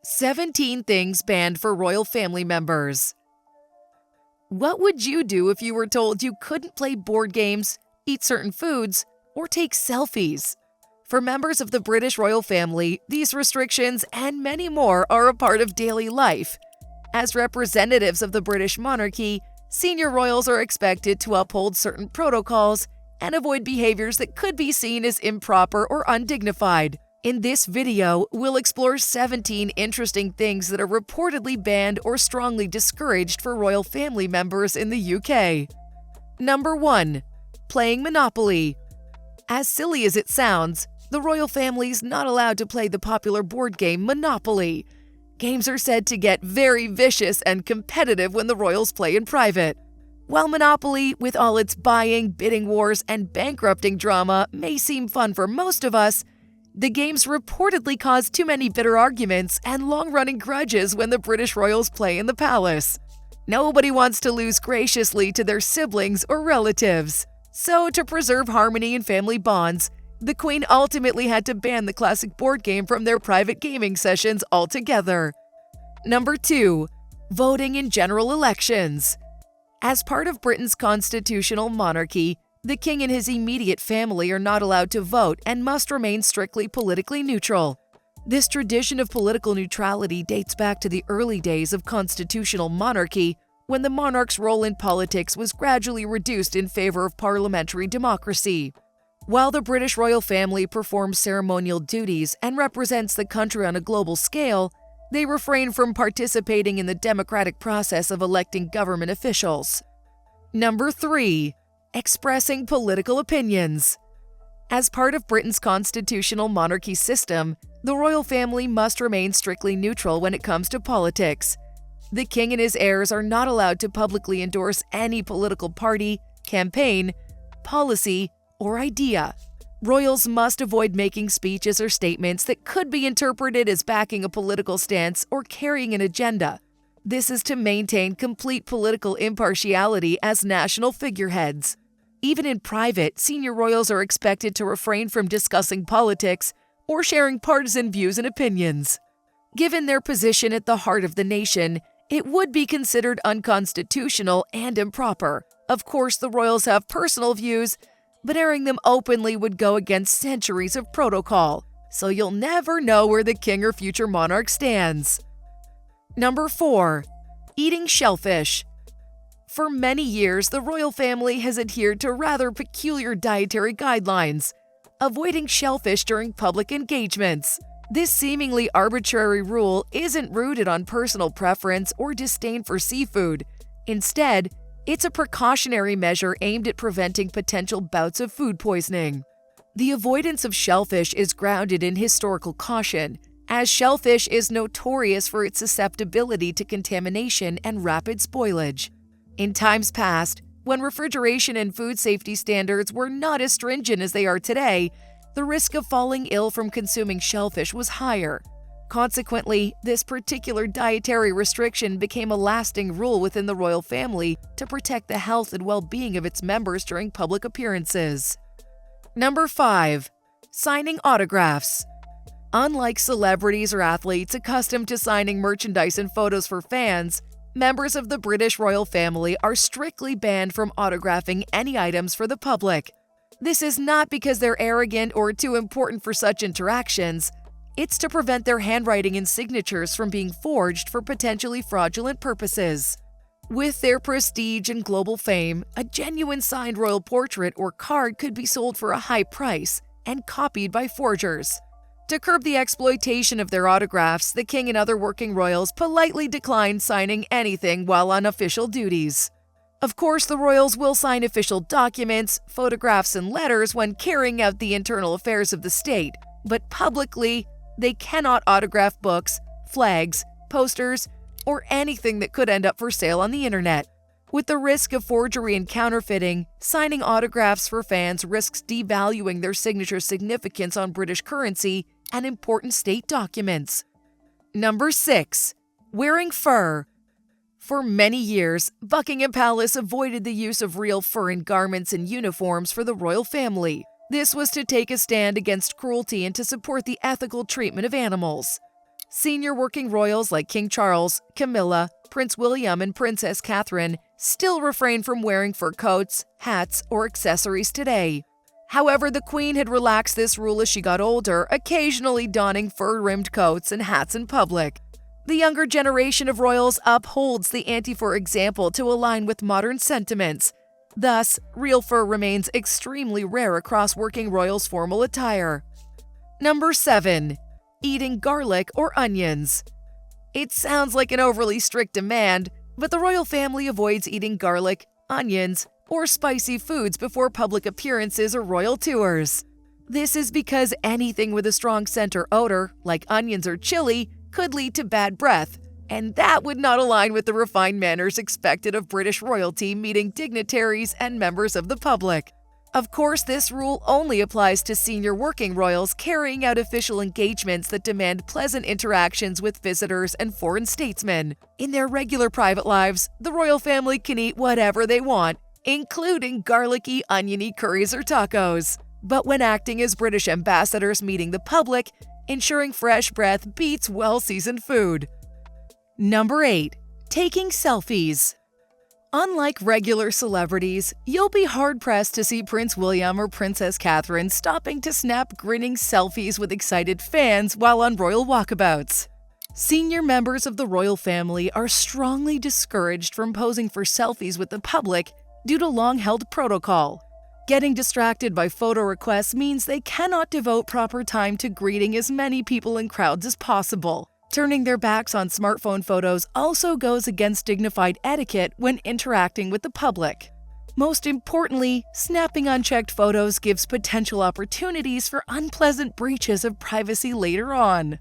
17 things banned for royal family members. What would you do if you were told you couldn't play board games, eat certain foods, or take selfies? For members of the British royal family, these restrictions and many more are a part of daily life. As representatives of the British monarchy, senior royals are expected to uphold certain protocols and avoid behaviors that could be seen as improper or undignified. In this video, we'll explore 17 interesting things that are reportedly banned or strongly discouraged for royal family members in the UK. Number 1. Playing Monopoly. As silly as it sounds, the royal family's not allowed to play the popular board game Monopoly. Games are said to get very vicious and competitive when the royals play in private. While Monopoly, with all its buying, bidding wars, and bankrupting drama, may seem fun for most of us, the games reportedly cause too many bitter arguments and long-running grudges when the British royals play in the palace. Nobody wants to lose graciously to their siblings or relatives. So, to preserve harmony and family bonds, the Queen ultimately had to ban the classic board game from their private gaming sessions altogether. Number 2. Voting in general elections. As part of Britain's constitutional monarchy, the king and his immediate family are not allowed to vote and must remain strictly politically neutral. This tradition of political neutrality dates back to the early days of constitutional monarchy, when the monarch's role in politics was gradually reduced in favor of parliamentary democracy. While the British royal family performs ceremonial duties and represents the country on a global scale, they refrain from participating in the democratic process of electing government officials. Number 3. Expressing political opinions. As part of Britain's constitutional monarchy system, the royal family must remain strictly neutral when it comes to politics. The king and his heirs are not allowed to publicly endorse any political party, campaign, policy, or idea. Royals must avoid making speeches or statements that could be interpreted as backing a political stance or carrying an agenda. This is to maintain complete political impartiality as national figureheads. Even in private, senior royals are expected to refrain from discussing politics or sharing partisan views and opinions. Given their position at the heart of the nation, it would be considered unconstitutional and improper. Of course, the royals have personal views, but airing them openly would go against centuries of protocol, so you'll never know where the king or future monarch stands. Number 4. Eating shellfish. For many years, the royal family has adhered to rather peculiar dietary guidelines, avoiding shellfish during public engagements. This seemingly arbitrary rule isn't rooted on personal preference or disdain for seafood. Instead, it's a precautionary measure aimed at preventing potential bouts of food poisoning. The avoidance of shellfish is grounded in historical caution, as shellfish is notorious for its susceptibility to contamination and rapid spoilage. In times past, when refrigeration and food safety standards were not as stringent as they are today, the risk of falling ill from consuming shellfish was higher. Consequently, this particular dietary restriction became a lasting rule within the royal family to protect the health and well-being of its members during public appearances. Number 5. Signing autographs. Unlike celebrities or athletes accustomed to signing merchandise and photos for fans, members of the British royal family are strictly banned from autographing any items for the public. This is not because they're arrogant or too important for such interactions. It's to prevent their handwriting and signatures from being forged for potentially fraudulent purposes. With their prestige and global fame, a genuine signed royal portrait or card could be sold for a high price and copied by forgers. To curb the exploitation of their autographs, the king and other working royals politely declined signing anything while on official duties. Of course, the royals will sign official documents, photographs, and letters when carrying out the internal affairs of the state, but publicly, they cannot autograph books, flags, posters, or anything that could end up for sale on the internet. With the risk of forgery and counterfeiting, signing autographs for fans risks devaluing their signature's significance on British currency and important state documents. Number 6. Wearing fur. For many years, Buckingham Palace avoided the use of real fur in garments and uniforms for the royal family. This was to take a stand against cruelty and to support the ethical treatment of animals. Senior working royals like King Charles, Camilla, Prince William, and Princess Catherine still refrain from wearing fur coats, hats, or accessories today. However, the Queen had relaxed this rule as she got older, occasionally donning fur-rimmed coats and hats in public. The younger generation of royals upholds the anti-fur example to align with modern sentiments. Thus, real fur remains extremely rare across working royals' formal attire. Number 7. Eating garlic or onions. It sounds like an overly strict demand, but the royal family avoids eating garlic, onions, or spicy foods before public appearances or royal tours. This is because anything with a strong scent or odor, like onions or chili, could lead to bad breath, and that would not align with the refined manners expected of British royalty meeting dignitaries and members of the public. Of course, this rule only applies to senior working royals carrying out official engagements that demand pleasant interactions with visitors and foreign statesmen. In their regular private lives, the royal family can eat whatever they want, including garlicky, oniony curries or tacos. But when acting as British ambassadors meeting the public, ensuring fresh breath beats well-seasoned food. Number 8. Taking selfies. Unlike regular celebrities, you'll be hard-pressed to see Prince William or Princess Catherine stopping to snap grinning selfies with excited fans while on royal walkabouts. Senior members of the royal family are strongly discouraged from posing for selfies with the public due to long-held protocol. Getting distracted by photo requests means they cannot devote proper time to greeting as many people in crowds as possible. Turning their backs on smartphone photos also goes against dignified etiquette when interacting with the public. Most importantly, snapping unchecked photos gives potential opportunities for unpleasant breaches of privacy later on.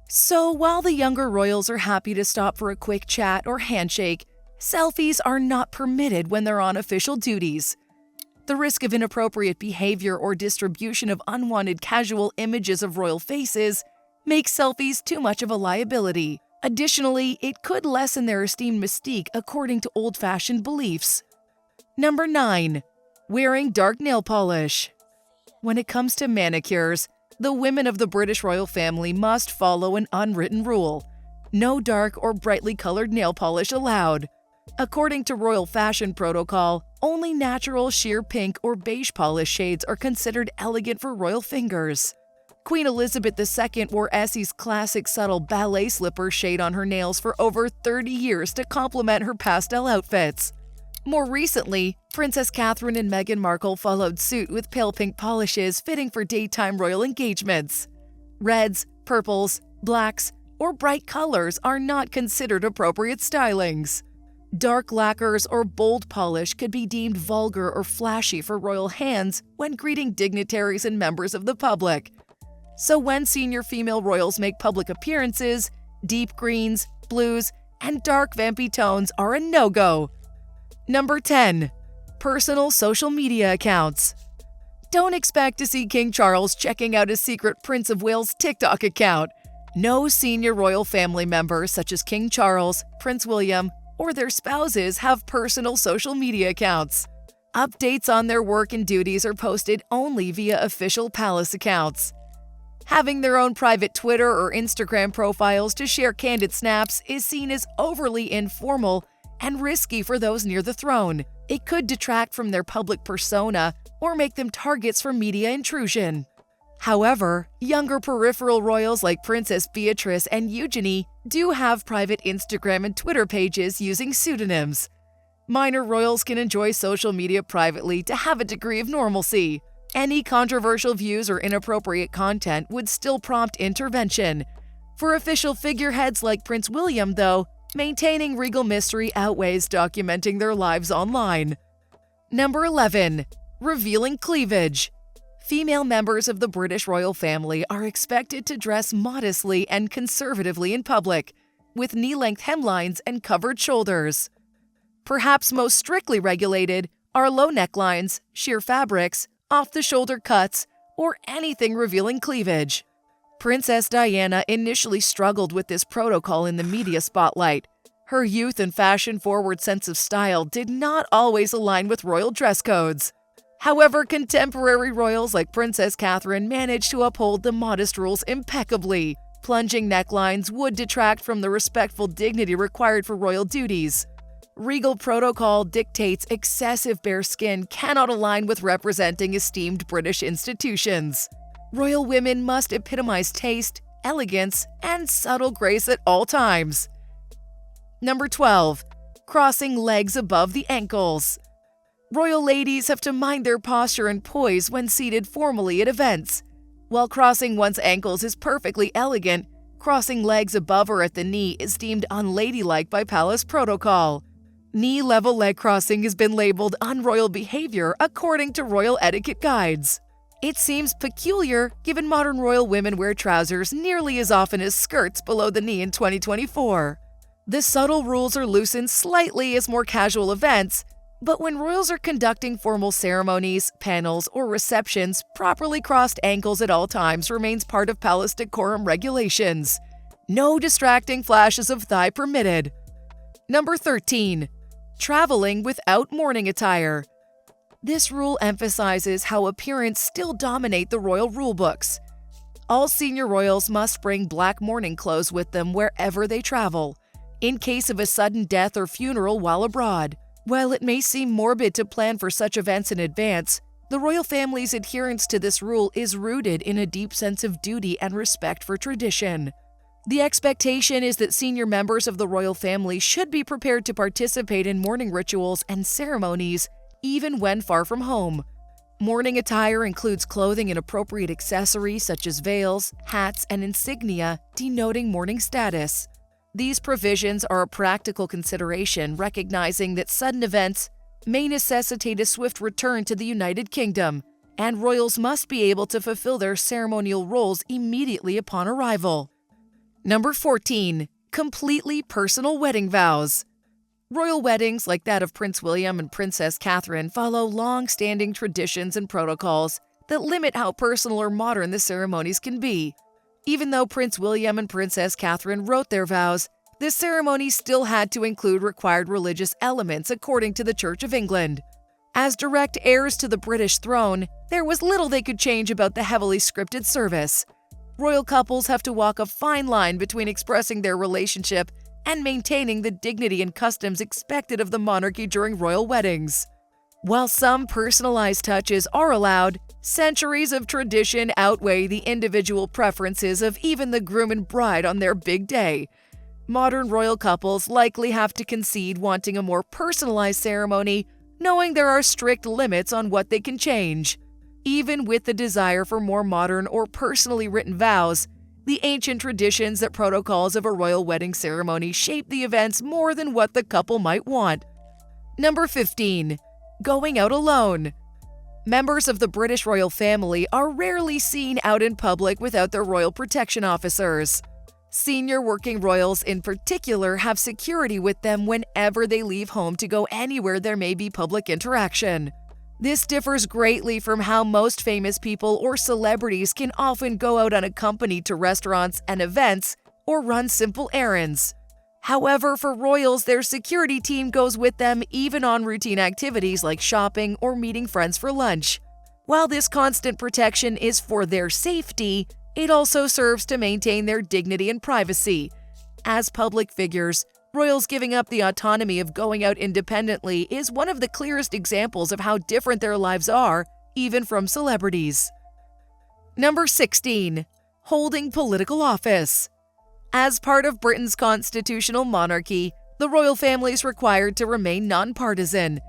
So while the younger royals are happy to stop for a quick chat or handshake, selfies are not permitted when they're on official duties. The risk of inappropriate behavior or distribution of unwanted casual images of royal faces makes selfies too much of a liability. Additionally, it could lessen their esteemed mystique according to old-fashioned beliefs. Number 9. Wearing dark nail polish. When it comes to manicures, the women of the British royal family must follow an unwritten rule: no dark or brightly colored nail polish allowed. According to royal fashion protocol, only natural sheer pink or beige polish shades are considered elegant for royal fingers. Queen Elizabeth II wore Essie's classic subtle ballet slipper shade on her nails for over 30 years to complement her pastel outfits. More recently, Princess Catherine and Meghan Markle followed suit with pale pink polishes fitting for daytime royal engagements. Reds, purples, blacks, or bright colors are not considered appropriate stylings. Dark lacquers or bold polish could be deemed vulgar or flashy for royal hands when greeting dignitaries and members of the public. So when senior female royals make public appearances, deep greens, blues, and dark vampy tones are a no-go. Number 10. Personal social media accounts. Don't expect to see King Charles checking out his secret Prince of Wales TikTok account. No senior royal family members such as King Charles, Prince William, or their spouses have personal social media accounts. Updates on their work and duties are posted only via official palace accounts. Having their own private Twitter or Instagram profiles to share candid snaps is seen as overly informal and risky for those near the throne. It could detract from their public persona or make them targets for media intrusion. However, younger peripheral royals like Princess Beatrice and Eugenie do have private Instagram and Twitter pages using pseudonyms. Minor royals can enjoy social media privately to have a degree of normalcy. Any controversial views or inappropriate content would still prompt intervention. For official figureheads like Prince William, though, maintaining regal mystery outweighs documenting their lives online. Number 11. Revealing cleavage. Female members of the British royal family are expected to dress modestly and conservatively in public, with knee-length hemlines and covered shoulders. Perhaps most strictly regulated are low necklines, sheer fabrics, off-the-shoulder cuts, or anything revealing cleavage. Princess Diana initially struggled with this protocol in the media spotlight. Her youth and fashion-forward sense of style did not always align with royal dress codes. However, contemporary royals like Princess Catherine managed to uphold the modest rules impeccably. plunging necklines would detract from the respectful dignity required for royal duties. Regal protocol dictates excessive bare skin cannot align with representing esteemed British institutions. Royal women must epitomize taste, elegance, and subtle grace at all times. Number 12. Crossing legs above the ankles. Royal ladies have to mind their posture and poise when seated formally at events. While crossing one's ankles is perfectly elegant, crossing legs above or at the knee is deemed unladylike by palace protocol. Knee-level leg crossing has been labeled unroyal behavior according to royal etiquette guides. It seems peculiar given modern royal women wear trousers nearly as often as skirts below the knee in 2024. The subtle rules are loosened slightly as more casual events, but when royals are conducting formal ceremonies, panels, or receptions, properly crossed ankles at all times remains part of palace decorum regulations. No distracting flashes of thigh permitted. Number 13. Traveling without mourning attire. This rule emphasizes how appearance still dominate the royal rulebooks. All senior royals must bring black mourning clothes with them wherever they travel, in case of a sudden death or funeral while abroad. While it may seem morbid to plan for such events in advance, the royal family's adherence to this rule is rooted in a deep sense of duty and respect for tradition. The expectation is that senior members of the royal family should be prepared to participate in mourning rituals and ceremonies even when far from home. Mourning attire includes clothing and appropriate accessories such as veils, hats, and insignia denoting mourning status. These provisions are a practical consideration, recognizing that sudden events may necessitate a swift return to the United Kingdom, and royals must be able to fulfill their ceremonial roles immediately upon arrival. Number 14. Completely personal wedding vows. Royal weddings, like that of Prince William and Princess Catherine, follow long-standing traditions and protocols that limit how personal or modern the ceremonies can be. Even though Prince William and Princess Catherine wrote their vows, this ceremony still had to include required religious elements according to the Church of England. As direct heirs to the British throne, there was little they could change about the heavily scripted service. Royal couples have to walk a fine line between expressing their relationship and maintaining the dignity and customs expected of the monarchy during royal weddings. While some personalized touches are allowed, centuries of tradition outweigh the individual preferences of even the groom and bride on their big day. Modern royal couples likely have to concede wanting a more personalized ceremony, knowing there are strict limits on what they can change. Even with the desire for more modern or personally written vows, the ancient traditions that protocols of a royal wedding ceremony shape the events more than what the couple might want. Number 15. Going out alone. Members of the British royal family are rarely seen out in public without their royal protection officers. Senior working royals in particular have security with them whenever they leave home to go anywhere there may be public interaction. This differs greatly from how most famous people or celebrities can often go out unaccompanied to restaurants and events or run simple errands. However, for royals, their security team goes with them even on routine activities like shopping or meeting friends for lunch. While this constant protection is for their safety, it also serves to maintain their dignity and privacy. As public figures, royals giving up the autonomy of going out independently is one of the clearest examples of how different their lives are, even from celebrities. Number 16. Holding political office. As part of Britain's constitutional monarchy, the royal family is required to remain nonpartisan.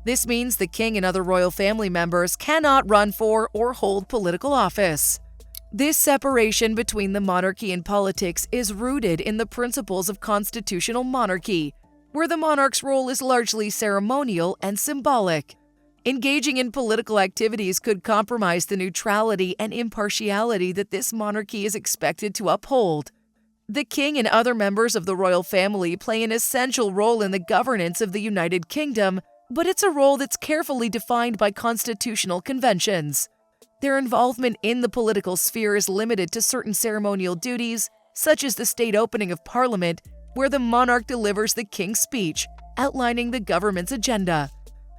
This means the king and other royal family members cannot run for or hold political office. This separation between the monarchy and politics is rooted in the principles of constitutional monarchy, where the monarch's role is largely ceremonial and symbolic. Engaging in political activities could compromise the neutrality and impartiality that this monarchy is expected to uphold. The king and other members of the royal family play an essential role in the governance of the United Kingdom, but it's a role that's carefully defined by constitutional conventions. Their involvement in the political sphere is limited to certain ceremonial duties, such as the state opening of Parliament, where the monarch delivers the king's speech, outlining the government's agenda.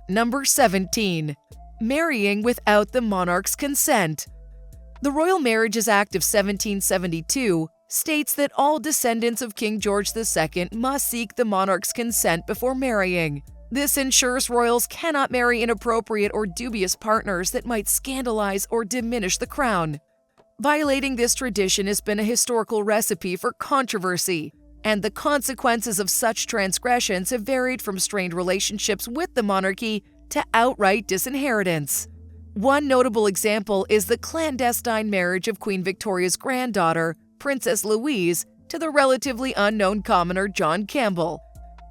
Number 17. Marrying without the monarch's consent. The Royal Marriages Act of 1772 states that all descendants of King George II must seek the monarch's consent before marrying. This ensures royals cannot marry inappropriate or dubious partners that might scandalize or diminish the crown. Violating this tradition has been a historical recipe for controversy, and the consequences of such transgressions have varied from strained relationships with the monarchy to outright disinheritance. One notable example is the clandestine marriage of Queen Victoria's granddaughter, Princess Louise, to the relatively unknown commoner John Campbell.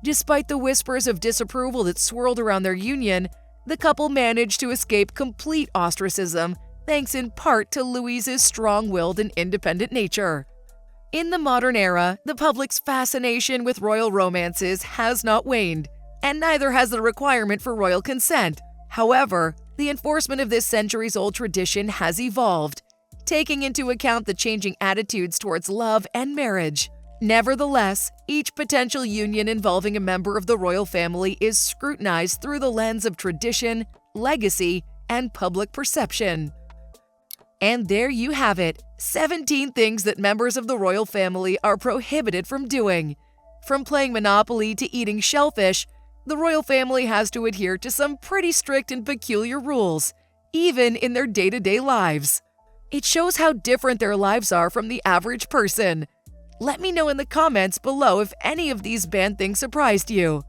Despite the whispers of disapproval that swirled around their union, the couple managed to escape complete ostracism, thanks in part to Louise's strong-willed and independent nature. In the modern era, the public's fascination with royal romances has not waned, and neither has the requirement for royal consent. However, the enforcement of this centuries-old tradition has evolved, taking into account the changing attitudes towards love and marriage. Nevertheless, each potential union involving a member of the royal family is scrutinized through the lens of tradition, legacy, and public perception. And there you have it, 17 things that members of the royal family are prohibited from doing. From playing Monopoly to eating shellfish, the royal family has to adhere to some pretty strict and peculiar rules, even in their day-to-day lives. It shows how different their lives are from the average person. Let me know in the comments below if any of these banned things surprised you.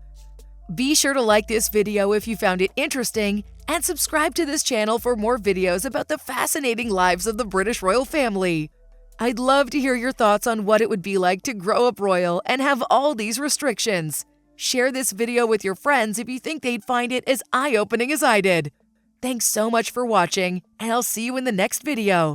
Be sure to like this video if you found it interesting, and subscribe to this channel for more videos about the fascinating lives of the British royal family. I'd love to hear your thoughts on what it would be like to grow up royal and have all these restrictions. Share this video with your friends if you think they'd find it as eye-opening as I did. Thanks so much for watching, and I'll see you in the next video.